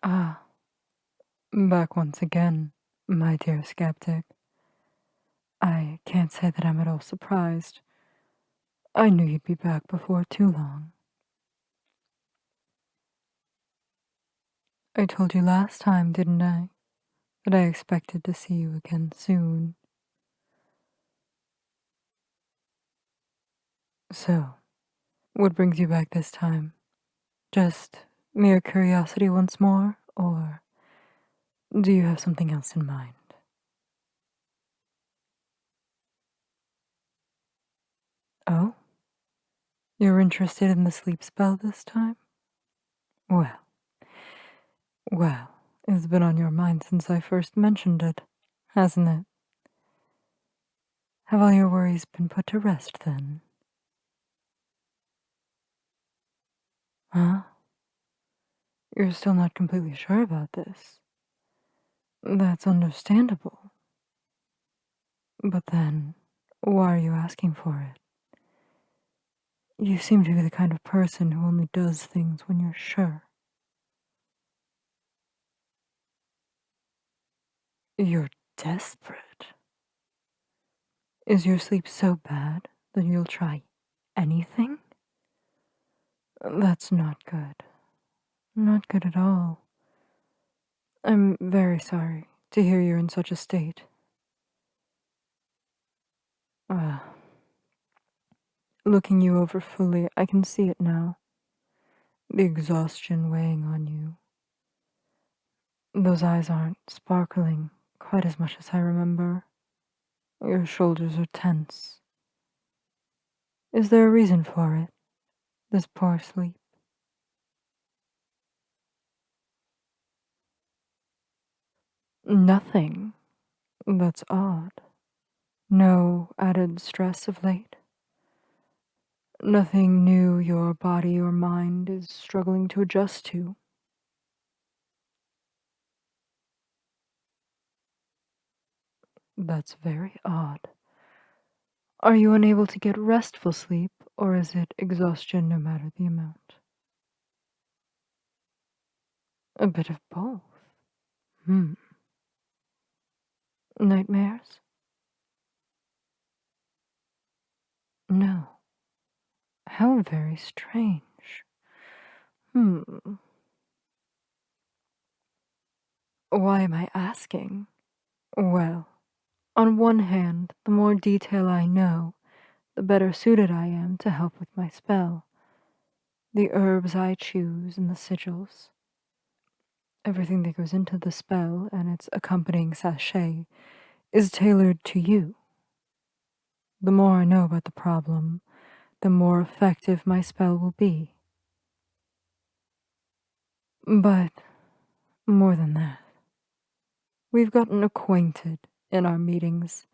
Ah, back once again, my dear skeptic. I can't say that I'm at all surprised. I knew you'd be back before too long. I told you last time, didn't I, that I expected to see you again soon. So, what brings you back this time? Just mere curiosity once more, or do you have something else in mind? Oh, you're interested in the sleep spell this time? Well, well, it's been on your mind since I first mentioned it, hasn't it? Have all your worries been put to rest then? Huh? You're still not completely sure about this. That's understandable. But then, why are you asking for it? You seem to be the kind of person who only does things when you're sure. You're desperate. Is your sleep so bad that you'll try anything? That's not good. Not good at all. I'm very sorry to hear you're in such a state. Ah, looking you over fully, I can see it now. The exhaustion weighing on you. Those eyes aren't sparkling quite as much as I remember. Your shoulders are tense. Is there a reason for it? This poor sleep? Nothing. That's odd. No added stress of late? Nothing new your body or mind is struggling to adjust to? That's very odd. Are you unable to get restful sleep, or is it exhaustion no matter the amount? A bit of both. Hmm. Nightmares? No. How very strange. Hmm. Why am I asking? Well, on one hand, the more detail I know, the better suited I am to help with my spell. The herbs I choose and the sigils, everything that goes into the spell and its accompanying sachet, is tailored to you. The more I know about the problem, the more effective my spell will be. But more than that, we've gotten acquainted in our meetings,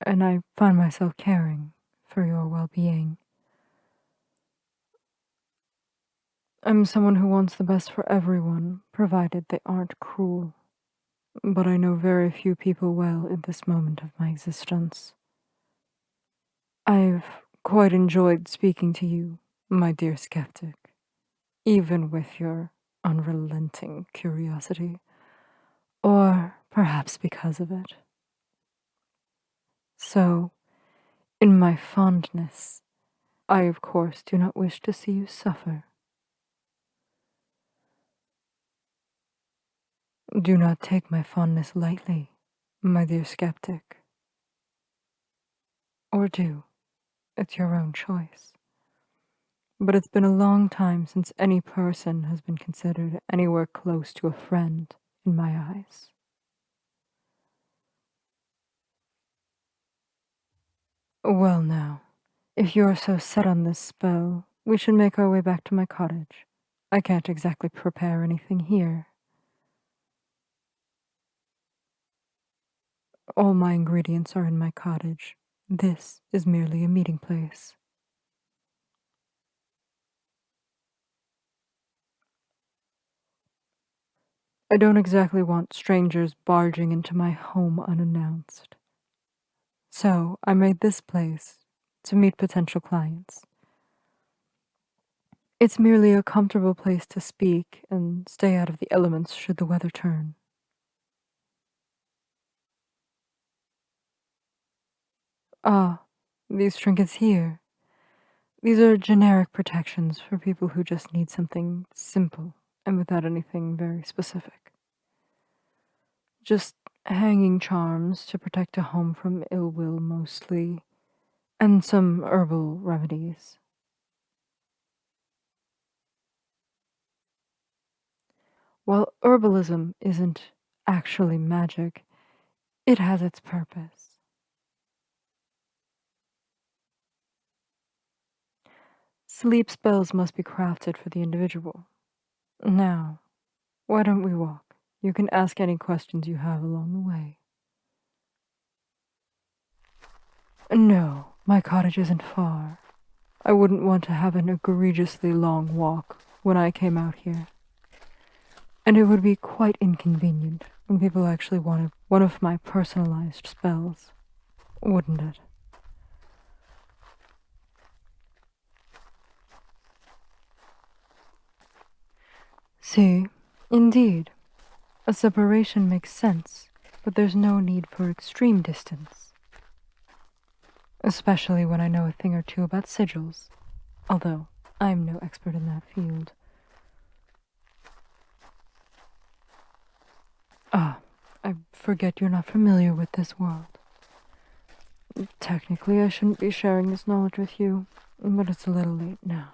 and I find myself caring for your well-being. I'm someone who wants the best for everyone, provided they aren't cruel. But I know very few people well in this moment of my existence. I've quite enjoyed speaking to you, my dear skeptic, even with your unrelenting curiosity, or perhaps because of it. So, in my fondness, I of course do not wish to see you suffer. Do not take my fondness lightly, my dear skeptic. Or do. It's your own choice. But it's been a long time since any person has been considered anywhere close to a friend in my eyes. Well, now, if you're so set on this spell, we should make our way back to my cottage. I can't exactly prepare anything here. All my ingredients are in my cottage. This is merely a meeting place. I don't exactly want strangers barging into my home unannounced. So I made this place to meet potential clients. It's merely a comfortable place to speak and stay out of the elements should the weather turn. Ah, these trinkets here. These are generic protections for people who just need something simple and without anything very specific. Just hanging charms to protect a home from ill will mostly, and some herbal remedies. While herbalism isn't actually magic, it has its purpose. Sleep spells must be crafted for the individual. Now, why don't we walk? You can ask any questions you have along the way. No, my cottage isn't far. I wouldn't want to have an egregiously long walk when I came out here. And it would be quite inconvenient when people actually wanted one of my personalized spells, wouldn't it? See, indeed, a separation makes sense, but there's no need for extreme distance. Especially when I know a thing or two about sigils, although I'm no expert in that field. Ah, I forget you're not familiar with this world. Technically, I shouldn't be sharing this knowledge with you, but it's a little late now.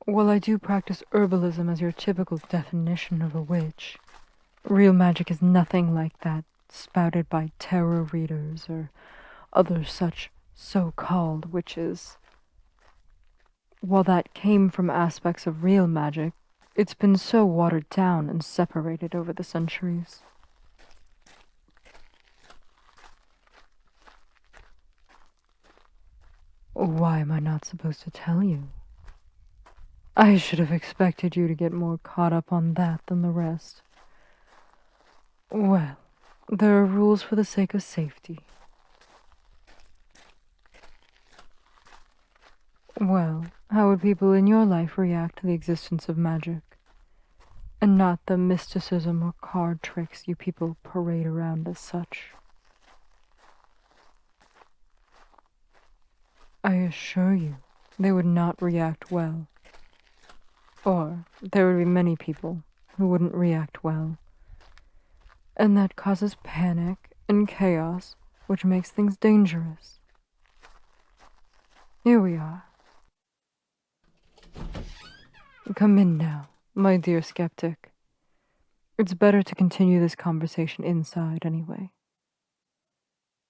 While I do practice herbalism as your typical definition of a witch, real magic is nothing like that spouted by tarot readers or other such so-called witches. While that came from aspects of real magic, it's been so watered down and separated over the centuries. Why am I not supposed to tell you? I should have expected you to get more caught up on that than the rest. Well, there are rules for the sake of safety. Well, how would people in your life react to the existence of magic? And not the mysticism or card tricks you people parade around as such. I assure you, they would not react well. Or there would be many people who wouldn't react well. And that causes panic and chaos, which makes things dangerous. Here we are. Come in now, my dear skeptic. It's better to continue this conversation inside anyway.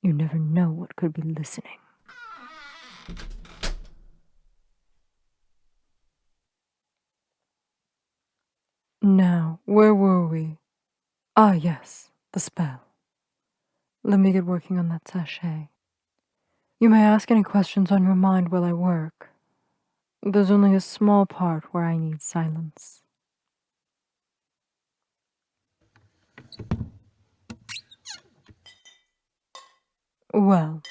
You never know what could be listening. Now, where were we? Ah, yes, the spell. Let me get working on that sachet. You may ask any questions on your mind while I work. There's only a small part where I need silence. Well,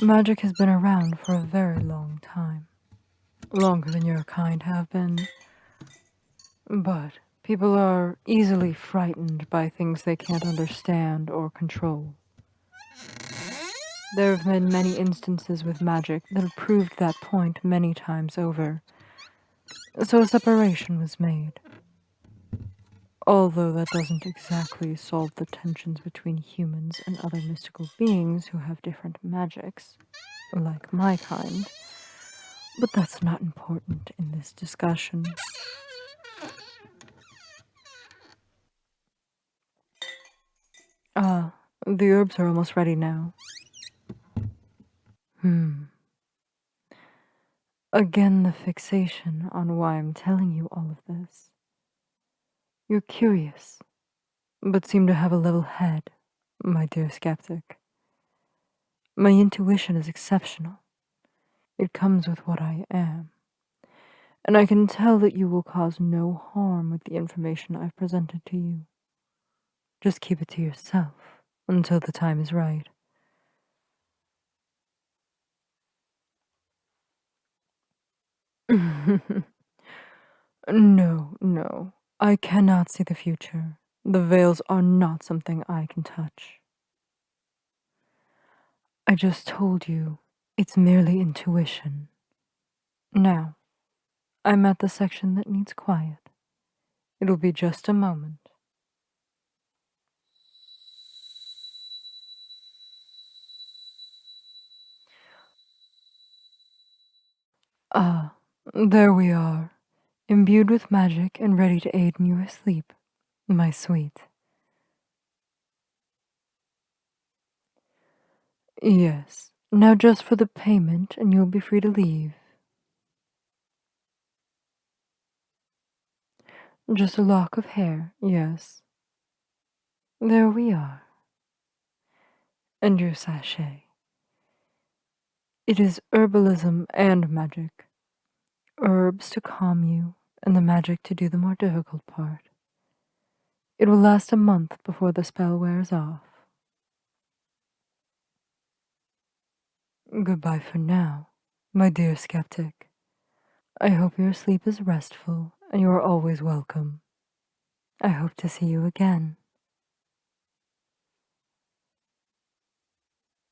magic has been around for a very long time. Longer than your kind have been. But people are easily frightened by things they can't understand or control. There have been many instances with magic that have proved that point many times over. So a separation was made. Although that doesn't exactly solve the tensions between humans and other mystical beings who have different magics, like my kind. But that's not important in this discussion. Ah, the herbs are almost ready now. Again, the fixation on why I'm telling you all of this. You're curious, but seem to have a level head, my dear skeptic. My intuition is exceptional. It comes with what I am. and I can tell that you will cause no harm with the information I've presented to you. Just keep it to yourself until the time is right. No, no. I cannot see the future. The veils are not something I can touch. I just told you, it's merely intuition. Now, I'm at the section that needs quiet. It'll be just a moment. Ah, there we are, imbued with magic and ready to aid in your sleep, my sweet. Yes, now just for the payment and you'll be free to leave. Just a lock of hair, yes. There we are. And your sachet. It is herbalism and magic. Herbs to calm you, and the magic to do the more difficult part. It will last a month before the spell wears off. Goodbye for now, my dear skeptic. I hope your sleep is restful and you are always welcome. I hope to see you again.